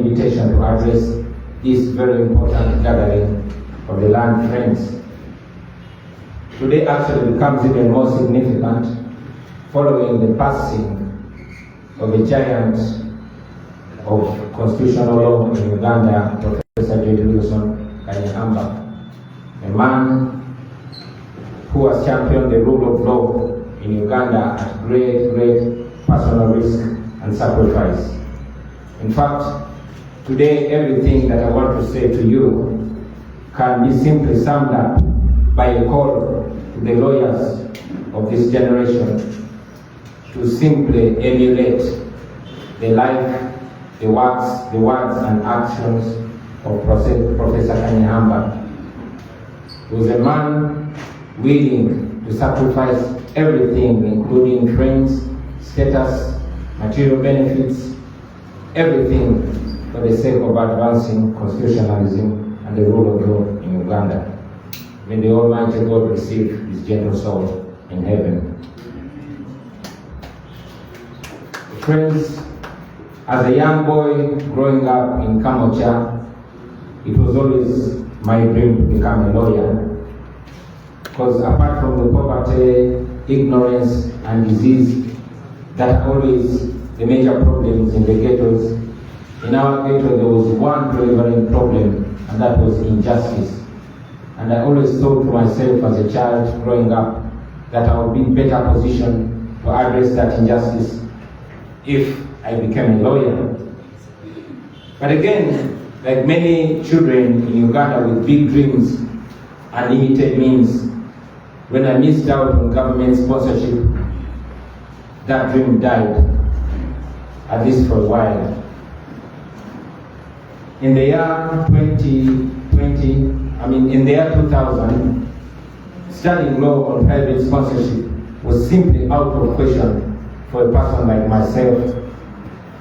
invitation to address this very important gathering of the land friends. Today actually becomes even more significant following the passing of a giant of constitutional law in Uganda, Professor Wilson Kanyahamba, a man who has championed the rule of law in Uganda at great personal risk and sacrifice. In fact, today everything that I want to say to you can be simply summed up by a call to the lawyers of this generation to simply emulate the life, the words and actions of Professor Kanyahamba. He was a man willing to sacrifice everything, including friends, status, material benefits, everything for the sake of advancing constitutionalism and the rule of law in Uganda. May the Almighty God receive his gentle soul in heaven. Friends, as a young boy growing up in Kamocha, it was always my dream to become a lawyer. Because apart from the poverty, ignorance, and disease that are always the major problems in the ghettos, in our ghetto there was one prevalent problem, and that was injustice. And I always thought to myself as a child growing up that I would be in better position to address that injustice if I became a lawyer. But again, like many children in Uganda with big dreams and limited means, when I missed out on government sponsorship, that dream died, at least for a while. In the year 2000, studying law on private sponsorship was simply out of question for a person like myself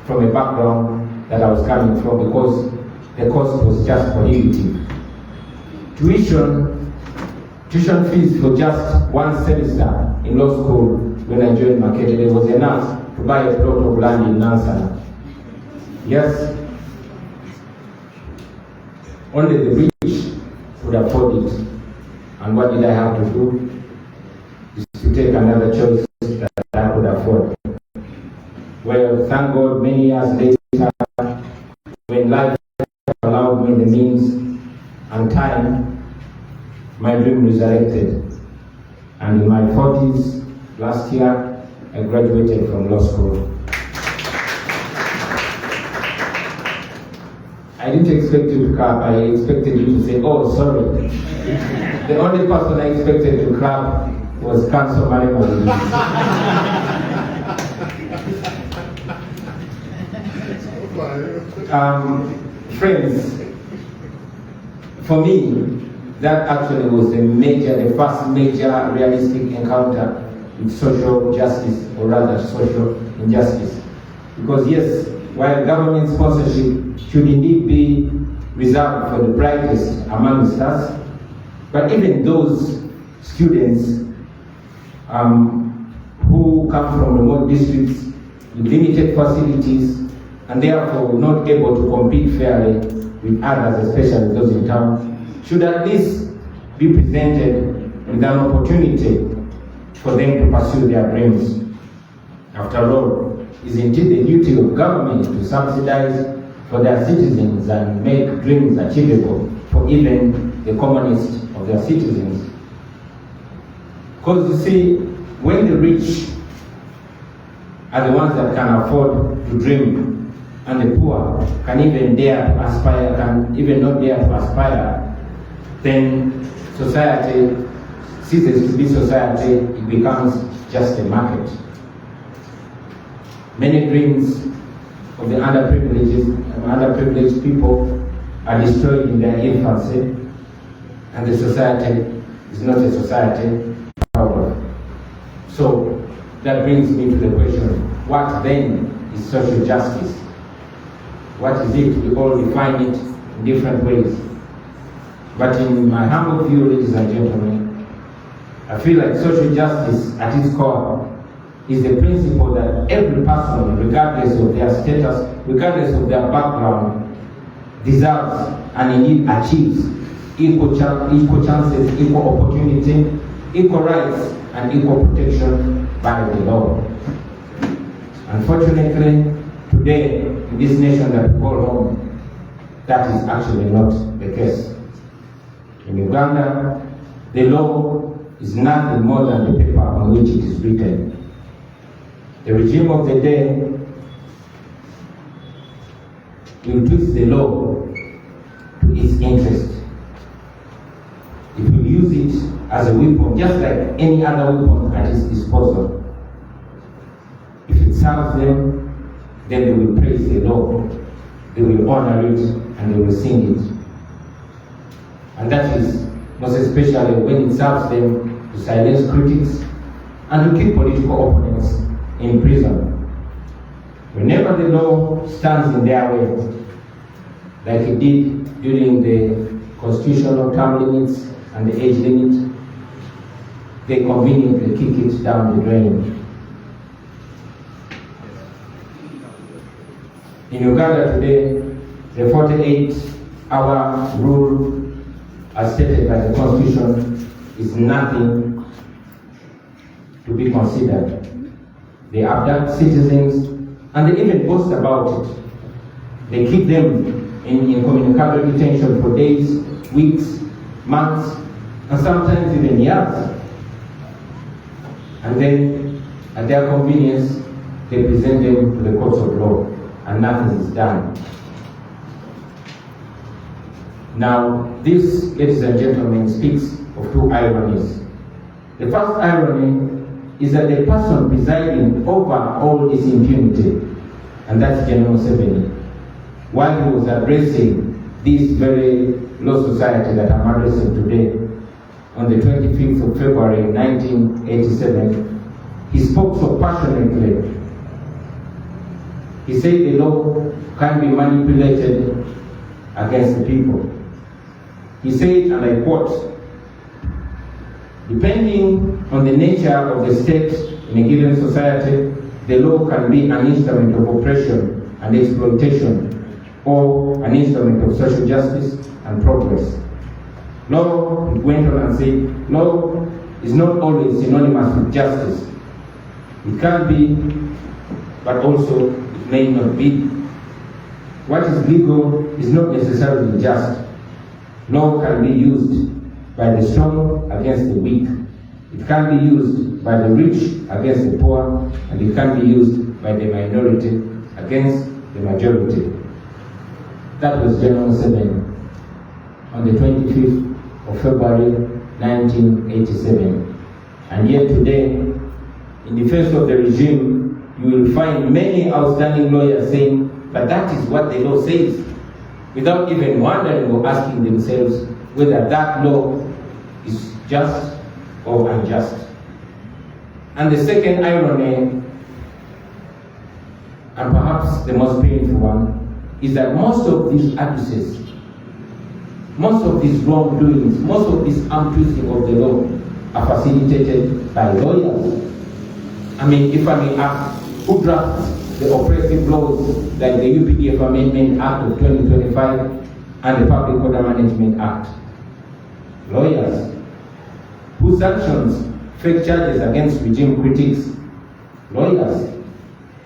from a background that I was coming from, because the cost was just prohibitive. Tuition fees for just one semester in law school when I joined Makete was enough to buy a plot of land in Nansana. Yes, only the rich could afford it. And what did I have to do? Is to take another choice that I could afford. Well, thank God, many years later, when life allowed me the means and time, my dream resurrected. And in my 40s, last year, I graduated from law school. I didn't expect you to clap. I expected you to say, oh, sorry. The only person I expected to clap was Council Manager. Friends, for me, that actually was the first major realistic encounter with social justice, or rather social injustice. Because yes, while government sponsorship should indeed be reserved for the brightest amongst us, but even those students who come from remote districts with limited facilities and therefore not able to compete fairly with others, especially those in town, should at least be presented with an opportunity for them to pursue their dreams. After all, it is indeed the duty of government to subsidize for their citizens and make dreams achievable for even the commonest of their citizens. Because you see, when the rich are the ones that can afford to dream, and the poor can even dare to aspire, can even not dare to aspire, then society ceases to be society, it becomes just a market. Many dreams of the underprivileged people are destroyed in their infancy, and the society is not a society proud of. So that brings me to the question, what then is social justice? What is it? We all define it in different ways. But in my humble view, ladies and gentlemen, I feel like social justice at its core is the principle that every person, regardless of their status, regardless of their background, deserves and indeed achieves equal chances, equal opportunity, equal rights, and equal protection by the law. Unfortunately, today, in this nation that we call home, that is actually not the case. In Uganda, the law is nothing more than the paper on which it is written. The regime of the day will twist the law to its interest. It will use it as a weapon, just like any other weapon at its disposal. If it serves them, then they will praise the law, they will honor it, and they will sing it. And that is most especially when it serves them to silence critics and to keep political opponents in prison. Whenever the law stands in their way, like it did during the constitutional term limits and the age limit, they conveniently kick it down the drain. In Uganda today, the 48-hour rule, as stated by the Constitution, is nothing to be considered. They abduct citizens and they even boast about it. They keep them in incommunicado detention for days, weeks, months, and sometimes even years. And then, at their convenience, they present them to the courts of law, and nothing is done. Now, this, ladies and gentlemen, speaks of two ironies. The first irony is that the person presiding over all this impunity, and that's General Museveni, while he was addressing this very law society that I'm addressing today, on the 25th of February 1987, he spoke so passionately. He said the law can be manipulated against the people. He said, and I quote, "Depending on the nature of the state in a given society, the law can be an instrument of oppression and exploitation, or an instrument of social justice and progress. Law," he went on and said, "law is not always synonymous with justice. It can be, but also it may not be. What is legal is not necessarily just. Law can be used by the strong against the weak. It can be used by the rich against the poor, and it can be used by the minority against the majority." That was General Museveni on the 25th of February 1987. And yet today, in the face of the regime, you will find many outstanding lawyers saying, but that is what the law says, without even wondering or asking themselves whether that law is just or unjust. And the second irony, and perhaps the most painful one, is that most of these abuses, most of these wrongdoings, most of this arm-twisting of the law are facilitated by lawyers. I mean, if I may ask, who drafts the oppressive laws like the UPDF Amendment Act of 2025 and the Public Order Management Act? Lawyers. Who sanctions fake charges against regime critics? Lawyers.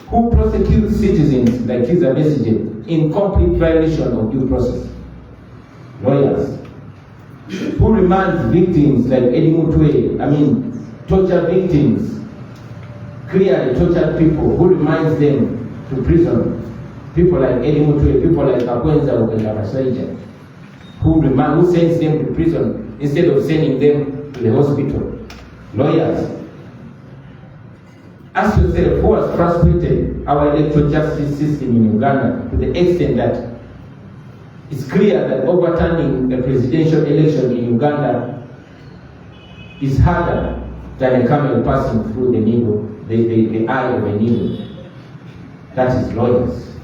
Who prosecutes citizens like Kizza Besigye in complete violation of due process? Lawyers. Who remands victims like Eddie Mutwe, torture victims, clearly tortured people, who reminds them to prison? People like Eddie Mutwe, people like Kakwenza Okendabashaija, who sends them to prison instead of sending them to the hospital? Lawyers. Ask yourself, who has frustrated our electoral justice system in Uganda to the extent that it's clear that overturning a presidential election in Uganda is harder than a camel passing through the needle, the eye of a needle? That is lawyers.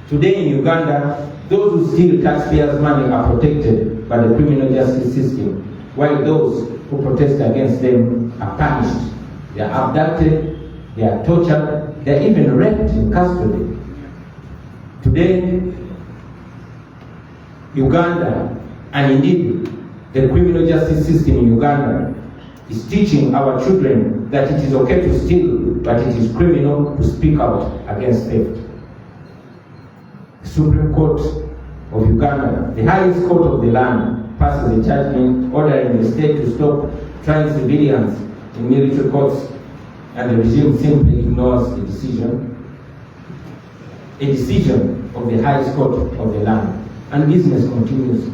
Today in Uganda, those who steal taxpayers' money are protected by the criminal justice system, while those who protest against them are punished. They are abducted, they are tortured, they are even raped in custody. Today, Uganda, and indeed the criminal justice system in Uganda, is teaching our children that it is okay to steal, but it is criminal to speak out against theft. The Supreme Court of Uganda, the highest court of the land, passes a judgment ordering the state to stop trying civilians in military courts, and the regime simply ignores the decision. A decision of the highest court of the land, and business continues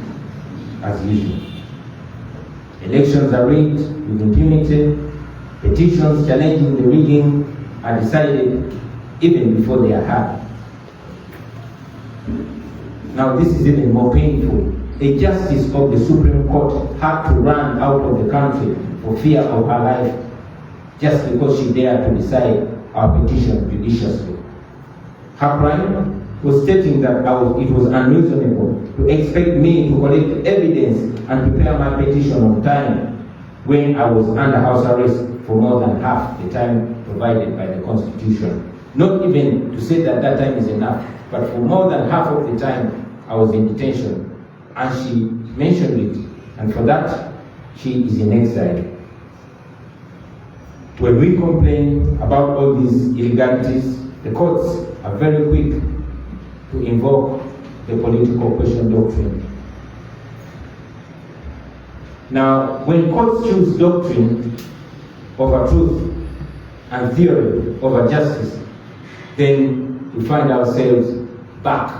as usual. Elections are rigged with impunity. Petitions challenging the rigging are decided even before they are heard. Now this is even more painful. A justice of the Supreme Court had to run out of the country for fear of her life just because she dared to decide our petition judiciously. Her crime was stating that it was unreasonable to expect me to collect evidence and prepare my petition on time when I was under house arrest for more than half the time provided by the Constitution. Not even to say that that time is enough, but for more than half of the time I was in detention. And she mentioned it, and for that she is in exile. When we complain about all these illegalities, the courts are very quick to invoke the political question doctrine. Now, when courts choose doctrine over truth and theory over justice, then we find ourselves back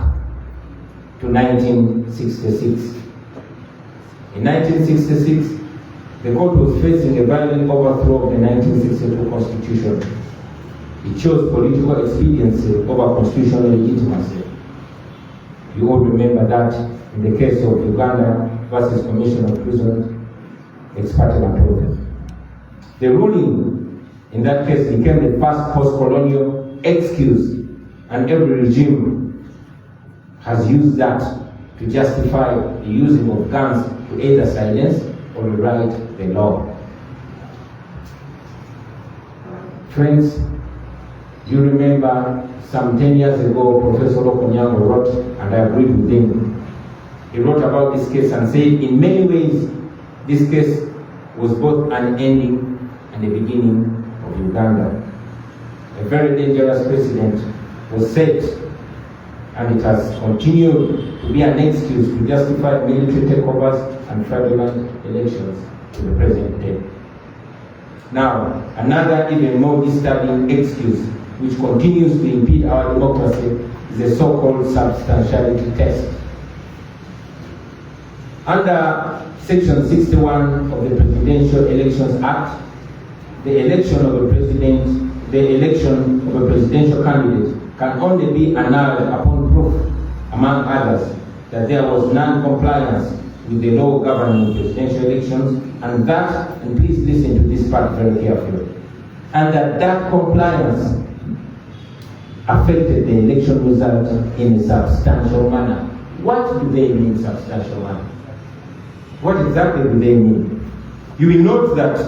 to 1966. In 1966, the court was facing a violent overthrow of the 1962 Constitution. It chose political expediency over constitutional legitimacy. You all remember that in the case of Uganda versus Commission of Prisons, ex parte Matoke. The ruling in that case became the first post-colonial excuse, and every regime has used that to justify the using of guns to either silence or rewrite the law. Friends, you remember some 10 years ago, Professor Okonyango wrote, and I agreed with him. He wrote about this case and said, in many ways, this case was both an ending and the beginning of Uganda. A very dangerous precedent was set, and it has continued to be an excuse to justify military takeovers and fraudulent elections to the present day. Now, another even more disturbing excuse which continues to impede our democracy is the so-called substantiality test. Under Section 61 of the Presidential Elections Act, the election of a presidential candidate can only be annulled upon proof, among others, that there was non-compliance with the law governing presidential elections, and please listen to this part very carefully, and that compliance affected the election result in a substantial manner. What do they mean, substantial manner? What exactly do they mean? You will note that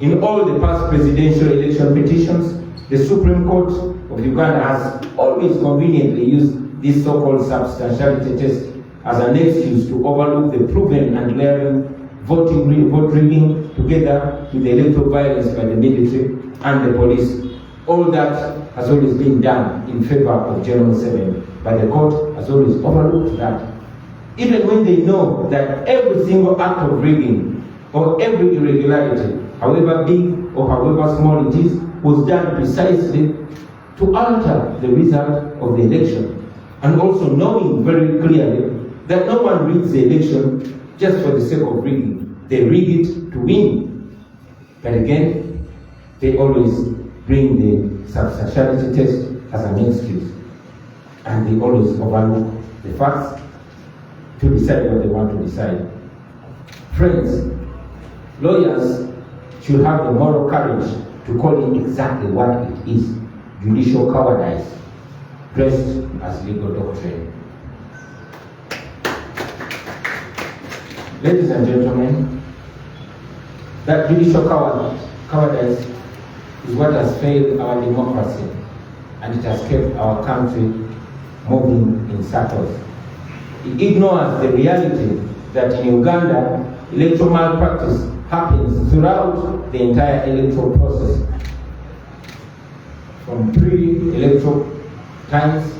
in all the past presidential election petitions, the Supreme Court of Uganda has always conveniently used this so-called substantiality test as an excuse to overlook the proven and glaring vote rigging together with the electoral violence by the military and the police. All that has always been done in favor of General Museveni, but the court has always overlooked that. Even when they know that every single act of rigging or every irregularity, however big or however small it is, was done precisely to alter the result of the election, and also knowing very clearly that no one rigs the election just for the sake of rigging. They rig it to win. But again, they always bring the substantiality test as an excuse, and they always overlook the facts to decide what they want to decide. Friends, lawyers should have the moral courage to call it exactly what it is: judicial cowardice dressed as legal doctrine. Ladies and gentlemen, that judicial cowardice is what has failed our democracy, and it has kept our country moving in circles. He ignores the reality that in Uganda, electoral malpractice happens throughout the entire electoral process, from pre-electoral times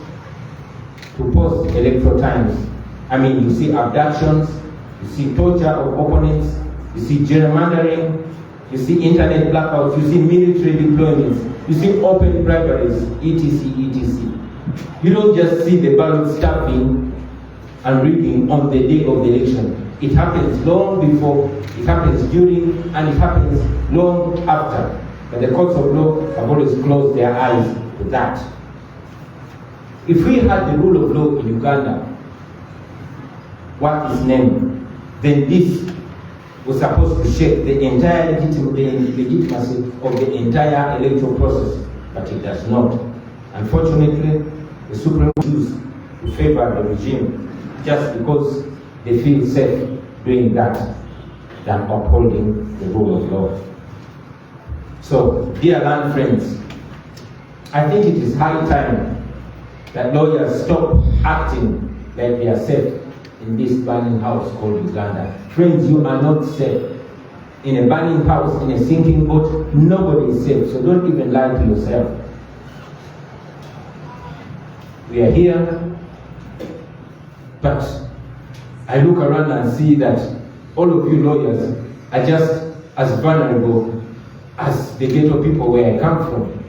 to post-electoral times. I mean, you see abductions, you see torture of opponents, you see gerrymandering, you see internet blackouts, you see military deployments, you see open briberies, etc., etc. You don't just see the ballot stuffing and rigging on the day of the election. It happens long before, it happens during, and it happens long after. But the courts of law have always closed their eyes to that. If we had the rule of law in Uganda, what is named, then this was supposed to shape the entire legitimacy of the entire electoral process, but it does not. Unfortunately, the Supreme Court chooses to favor the regime just because they feel safe doing that than upholding the rule of law. So, dear land friends, I think it is high time that lawyers stop acting like they are safe in this burning house called Uganda. Friends, you are not safe. In a burning house, in a sinking boat, nobody is safe, so don't even lie to yourself. We are here, but I look around and see that all of you lawyers are just as vulnerable as the ghetto people where I come from.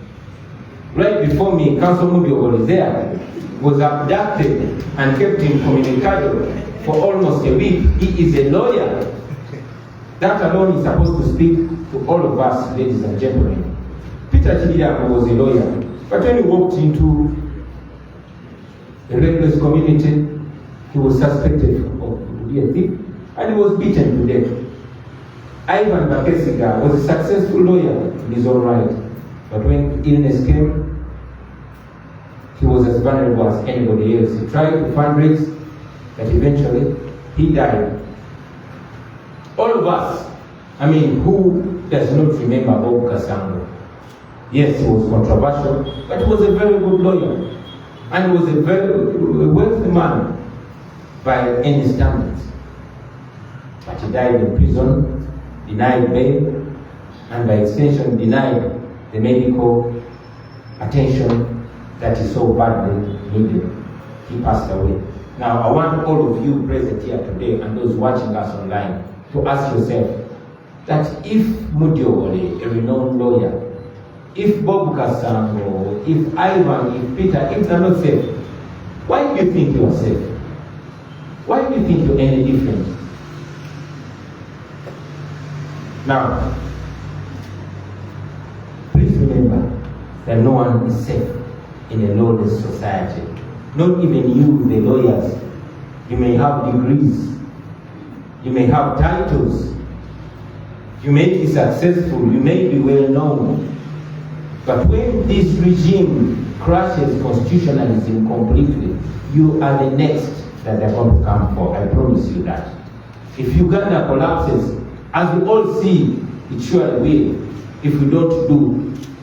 Right before me, Council Nobubaka is there, was abducted and kept incommunicado for almost a week. He is a lawyer. That alone is supposed to speak to all of us, ladies and gentlemen. Peter Chidiyako was a lawyer, but when he walked into the reckless community, he was suspected of being a thief, and he was beaten to death. Ivan Bakesiga was a successful lawyer in his own right, but when illness came, he was as vulnerable as anybody else. He tried to fundraise, but eventually he died. All of us, I mean, who does not remember Bobi Kasango? Yes, he was controversial, but he was a very good lawyer, and he was a very wealthy man by any standards. But he died in prison, denied bail, and by extension denied the medical attention that he so badly needed. He passed away. Now, I want all of you present here today and those watching us online to ask yourself that if Mudiowole, a renowned lawyer, if Bobi Kasango, if Ivan, if Peter, if they're not safe, why do you think you are safe? Why do you think you're any different? Now, please remember that no one is safe in a lawless society. Not even you, the lawyers. You may have degrees, you may have titles, you may be successful, you may be well known. But when this regime crashes constitutionalism completely, you are the next that they're going to come for. I promise you that. If Uganda collapses, as we all see, it surely will. If we don't do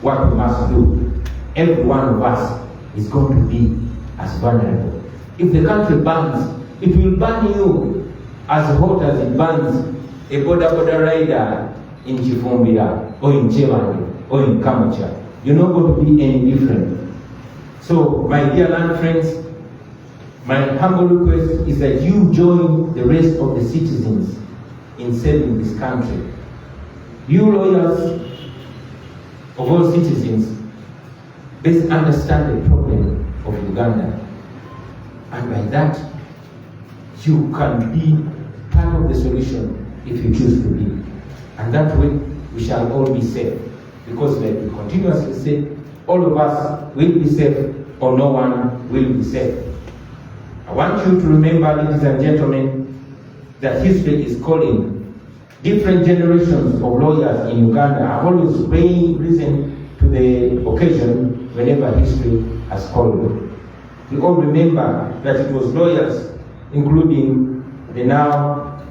what we must do, every one of us is going to be as vulnerable. If the country burns, it will burn you as hot as it burns a border rider in Chifumbira or in Chevani or in Kamacha. You're not going to be any different. So, my dear land friends, my humble request is that you join the rest of the citizens in saving this country. You lawyers of all citizens, let's understand the problem of Uganda. And by that, you can be part of the solution if you choose to be. And that way, we shall all be safe. Because like we continuously say, all of us will be safe or no one will be safe. I want you to remember, ladies and gentlemen, that history is calling. Different generations of lawyers in Uganda have always risen to the occasion whenever history has called. We all remember that it was lawyers, including the now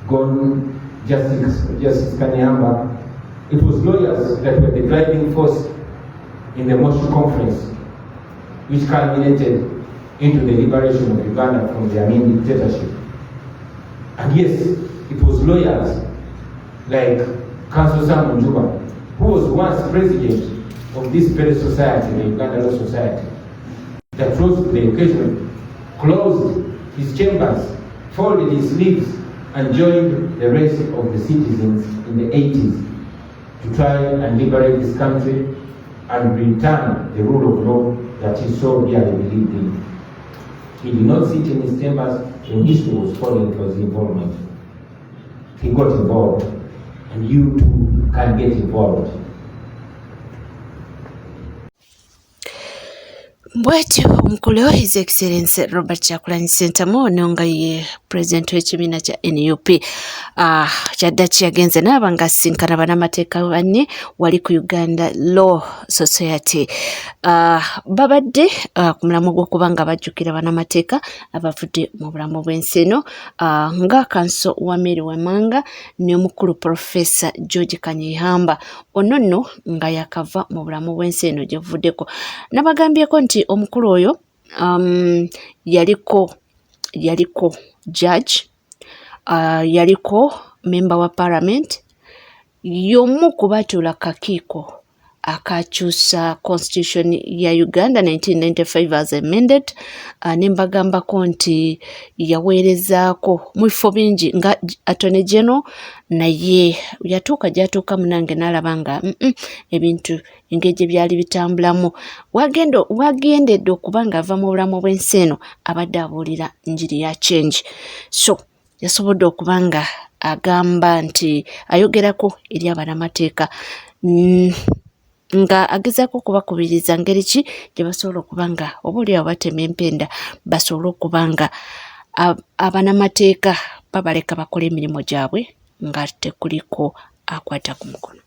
gone Justice Kanyamba. It was lawyers that were the driving force in the Moshi Conference, which culminated into the liberation of Uganda from the Amin dictatorship. And yes, it was lawyers like Council Sam Njuba, who was once president of this very society, the Uganda Law Society, that rose to the occasion, closed his chambers, folded his sleeves, and joined the rest of the citizens in the 80s to try and liberate this country and return the rule of law that he so dearly believed in. He did not sit in his chambers when history was falling for his involvement. He got involved, and you too can get involved. Bwatyo omukulu His Excellency Robert Kyagulanyi Ssentamu ono nga ye President w'ekibiina kya NUP kyadda kyagenze n'aba nga asinkana bannamateeka banne wali ku Uganda Law Society. Babadde ku mulamwa gw'okuba nga bajjukira bannamateeka abavudde mu bulamu bw'ensi eno nga Kanso wa Mary Wamanga ne omukulu Professor George Kanyihamba ono nno nga yakava mu bulamu bw'ensi eno gyevuddeko. Nabagambyeko nti omukulu oyo yaliko judge, yaliko member wa parliament, y'omu ku batuula kakiiko akakyusa constitution ya Uganda 1995 as amended. Nembagambako nti yaweerezaako mu bifo bingi nga Attorney General, naye yatuuka gyatuuka munange n'alaba nga ebintu engeri gye byali bitambulamu wagendedde okuba nga ava mu bulamu bw'ensi eno abadde abuulira njiri ya change. So yasobodde okuba nga agamba nti ayogerako eri abannamateeka nga agezaako okubakubiriza ngeri ki gye basobola okuba nga obaolyawo batema empenda basobole okuba nga abannamateeka babaleka bakola emirimu gyabwe nga tekuliko akwata ku mukono.